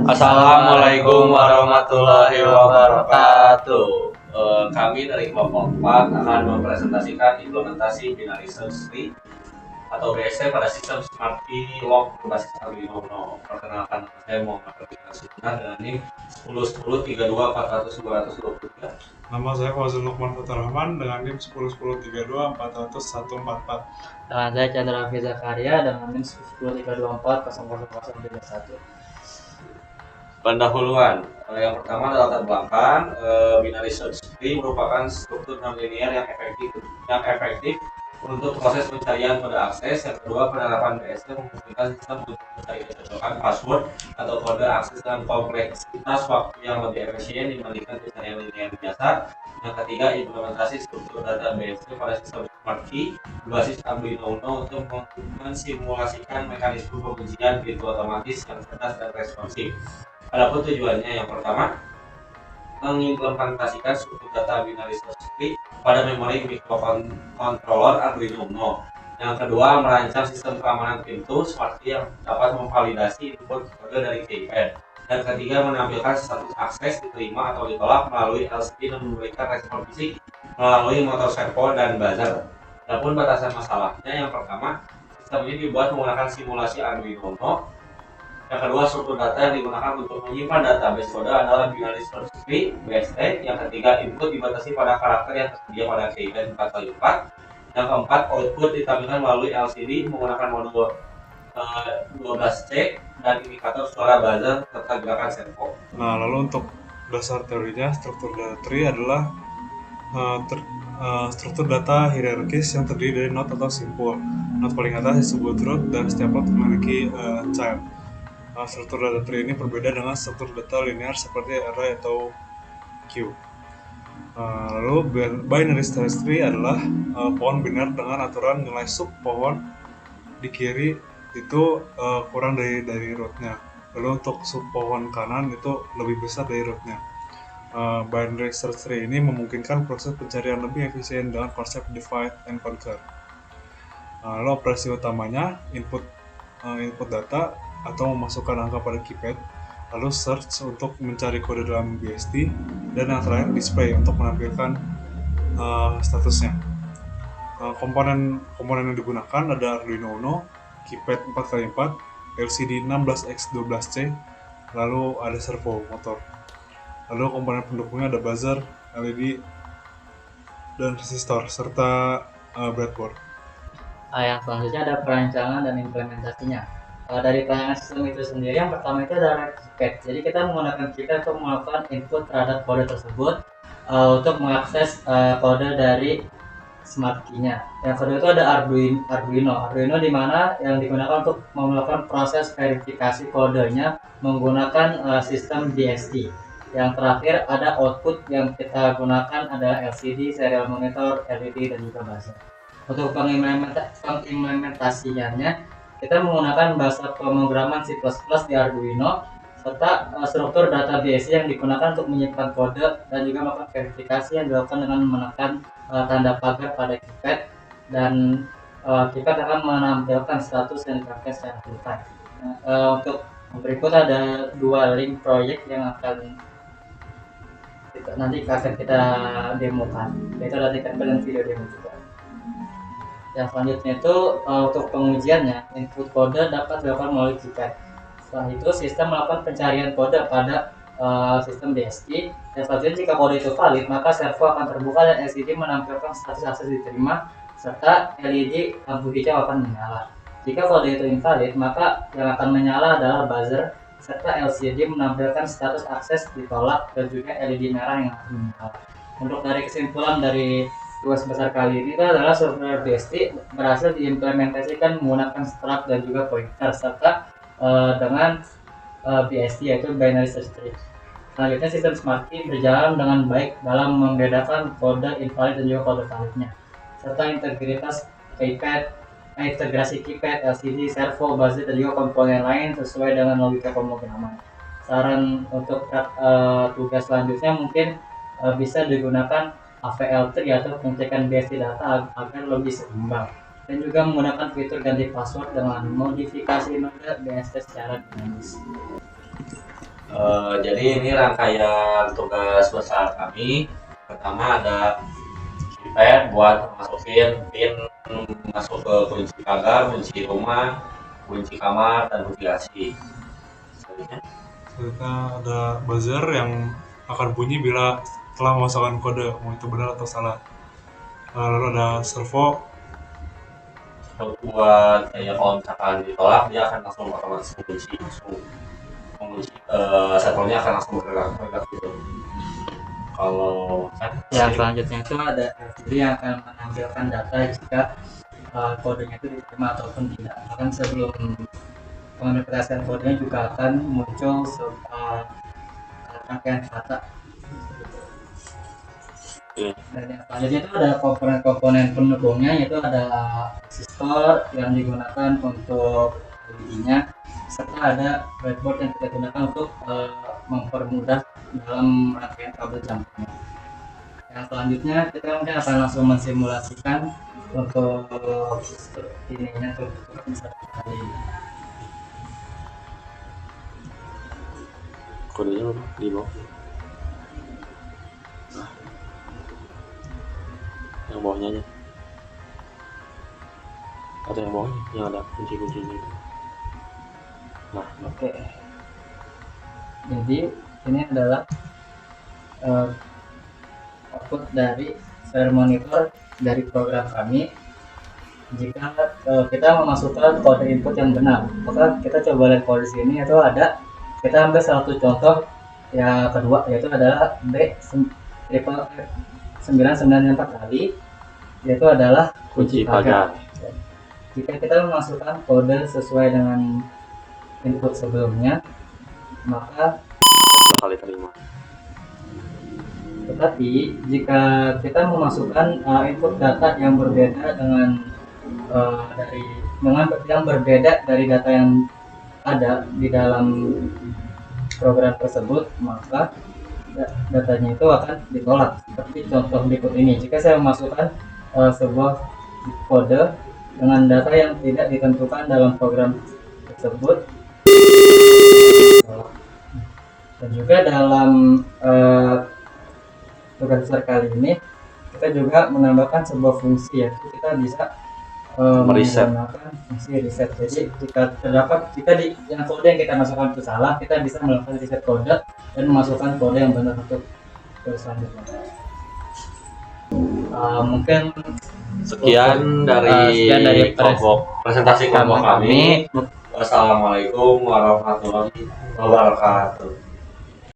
Assalamualaikum warahmatullahi wabarakatuh. Kami dari kelompok 4 akan mempresentasikan implementasi binary search tree atau BST pada sistem Smart Key Lock berbasis Arduino Uno. Perkenalkan, saya Muhammad Sunnah dengan NIM 101032400223. Nama saya Fazul Lukman Faturrahman dengan NIM 101032400144. Dengan saya Chandra Hafiz Zakaria dengan NIM 1032400031. Pendahuluan. Yang pertama adalah latar belakang. Binary search tree merupakan struktur non-linear yang efektif untuk proses pencarian kode akses. Yang kedua, penerapan BST memungkinkan sistem untuk mencari kecocokan password atau kode akses dengan kompleksitas waktu yang lebih efisien dibandingkan pencarian linear biasa. Yang ketiga, implementasi struktur data BST pada sistem Smart Key berbasis Arduino Uno untuk mensimulasikan mekanisme pengujian pintu otomatis yang cerdas dan responsif. Adapun tujuannya, yang pertama, mengimplementasikan struktur data binary search tree pada memori microcontroller Arduino Uno. Yang kedua, merancang sistem keamanan pintu Smart Key yang dapat memvalidasi input kode dari keypad. Dan ketiga, menampilkan status akses diterima atau ditolak melalui LCD dan memberikan respon fisik melalui motor servo dan buzzer. Adapun batasan masalahnya, yang pertama, sistem ini dibuat menggunakan simulasi Arduino Uno. Yang kedua, struktur data yang digunakan untuk menyimpan database kode adalah binary search tree (BST). Yang ketiga, input dibatasi pada karakter yang tersedia pada keypad 4x4. Yang keempat, output ditampilkan melalui LCD menggunakan modul 12C dan indikator suara buzzer serta gerakan servo. Nah, lalu untuk dasar teorinya, struktur data tree adalah struktur data hierarkis yang terdiri dari node atau simpul. Node paling atas disebut root dan setiap node memiliki child. Struktur data tree ini berbeda dengan struktur data linear seperti array atau queue. Lalu binary search tree adalah pohon biner dengan aturan nilai sub pohon di kiri itu kurang dari rootnya. Lalu untuk sub pohon kanan itu lebih besar dari rootnya. Binary search tree ini memungkinkan proses pencarian lebih efisien dengan konsep divide and conquer. Lalu operasi utamanya input data atau memasukkan angka pada keypad, lalu search untuk mencari kode dalam BST, dan yang terakhir display untuk menampilkan statusnya. Komponen yang digunakan ada Arduino Uno, keypad 4x4, LCD 16x12C, lalu ada servo motor. Lalu komponen pendukungnya ada buzzer, LED, dan resistor, serta breadboard. Yang selanjutnya ada perancangan dan implementasinya. Dari perancangan sistem itu sendiri, yang pertama itu adalah keypad. Jadi kita menggunakan keypad untuk melakukan input terhadap kode tersebut untuk mengakses kode dari Smart Key-nya. Yang kedua itu ada Arduino di mana yang digunakan untuk melakukan proses verifikasi kodenya menggunakan sistem BST. Yang terakhir ada output yang kita gunakan adalah LCD, serial monitor, LED, dan juga buzzer. Untuk pengimplementasinya, kita menggunakan bahasa pemrograman C++ di Arduino serta struktur data BST yang digunakan untuk menyimpan kode dan juga melakukan verifikasi yang dilakukan dengan menekan tanda pagar pada keypad, dan keypad akan menampilkan status yang ditampilkan secara real time. Untuk berikut ada dua link proyek yang nanti akan kita demokan, yaitu ada tiket dan video demo juga. Yang selanjutnya itu untuk pengujiannya, input kode dapat dilakukan melalui keypad. Setelah itu sistem melakukan pencarian kode pada sistem BST. Dan selanjutnya jika kode itu valid, maka servo akan terbuka dan LCD menampilkan status akses diterima serta LED lampu hijau akan menyala. Jika kode itu invalid, maka yang akan menyala adalah buzzer serta LCD menampilkan status akses ditolak dan juga LED merah yang akan menyala. Untuk dari kesimpulan dari tugas besar kali ini adalah software BST berhasil diimplementasikan menggunakan struct dan juga pointer serta dengan BST yaitu binary search tree. Selanjutnya sistem Smart Key berjalan dengan baik dalam membedakan kode invalid dan juga kode validnya, serta integrasi keypad, LCD, servo, buzzer, dan juga komponen lain sesuai dengan logika pemrograman. Saran untuk tugas selanjutnya mungkin bisa digunakan AVL tree atau pengecekan BST data agar lebih seimbang, dan juga menggunakan fitur ganti password dengan modifikasi node BST secara dinamis. Jadi ini rangkaian tugas besar kami. Pertama ada keypad buat masukin pin masuk ke kunci pagar, kunci rumah, kunci kamar, dan kunci AC. Selanjutnya Selanjutnya ada buzzer yang akan bunyi bila telah memasukkan kode, mau itu benar atau salah. Lalu ada servo, buat kayak kalau misalkan ditolak dia akan langsung otomatis mengunci servernya akan langsung bergerak gitu. Kalau Ya, selanjutnya itu ada LCD yang akan menampilkan data jika kodenya itu diterima ataupun tidak. Bahkan sebelum penginterpretasian kodenya juga akan muncul rangkaian kata. Dan yang selanjutnya itu ada komponen-komponen pendukungnya, yaitu ada resistor yang digunakan untuk LED-nya, serta ada breadboard yang kita gunakan untuk mempermudah dalam rangkaian kabel jangkauannya. Yang selanjutnya kita mungkin akan langsung mensimulasikan untuk ininya tuh bisa kali. kodenya di bawah. Yang bawahnya aja. Atau yang bawahnya yang ada kunci-kuncinya itu. Nah, Oke. Jadi ini adalah output dari serial monitor dari program kami. Jika kita memasukkan kode input yang benar, maka kita coba lihat kode sini itu ada. Kita ambil satu contoh yang kedua, yaitu adalah B994 kali, yaitu adalah kunci pagar. Jika kita memasukkan kode sesuai dengan input sebelumnya, maka kali terima. tetapi jika kita memasukkan input data yang berbeda dengan yang berbeda dari data yang ada di dalam program tersebut, maka datanya itu akan ditolak. Seperti contoh berikut ini, jika saya memasukkan sebuah kode dengan data yang tidak ditentukan dalam program tersebut, dan juga dalam tugas besar kali ini kita juga menambahkan sebuah fungsi, yaitu kita bisa Mereset. menggunakan fungsi reset. Jadi jika di yang kode yang kita masukkan itu salah, kita bisa melakukan reset kode dan memasukkan kode yang benar untuk selanjutnya. Mungkin Sekian dari kelompok presentasi kelompok kami. Wassalamualaikum warahmatullahi wabarakatuh.